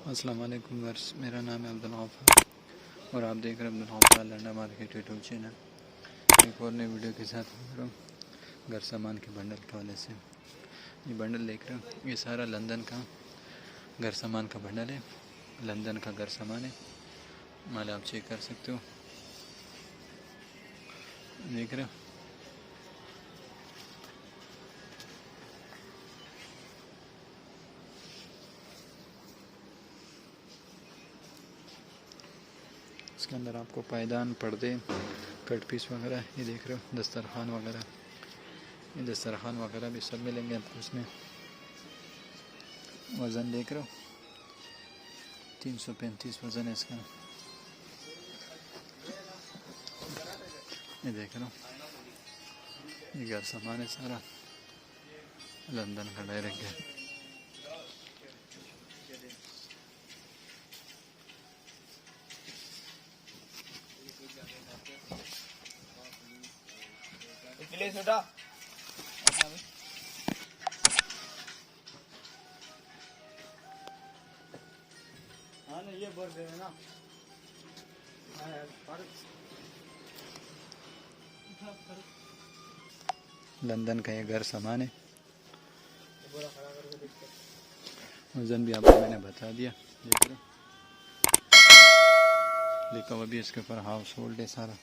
अस्सलाम वालेकुम वर्स, मेरा नाम है अब्दुल गफ्फार और आप देख रहे हैं Abdul Gaffar Landa market YouTube channel. एक और नई वीडियो के साथ हाजिर हूँ घर सामान के बंडल के हवाले से। ये बंडल देख रहे हो, ये सारा लंदन का घर सामान का बंडल है। लंदन का घर सामान है, माल आप चेक कर सकते हो, देख रहे हो। इसके अंदर आपको पायदान, पर्दे, कट पीस वगैरह, ये देख रहे हो, दस्तरखान वगैरह, ये दस्तरखान वगैरह भी सब मिलेंगे आपको इसमें। वज़न देख रहे हो, 335 वज़न है इसका। ये देख रहे हो, ये घर सामान है सारा लंदन का डायरेक्ट है। हाँ ना, ये बोल रहे हैं ना। लंदन का ये घर सामान है। वज़न भी आपको मैंने बता दिया, देख रहे, लिखा हुआ भी इसके ऊपर हाउस होल्ड है सारा।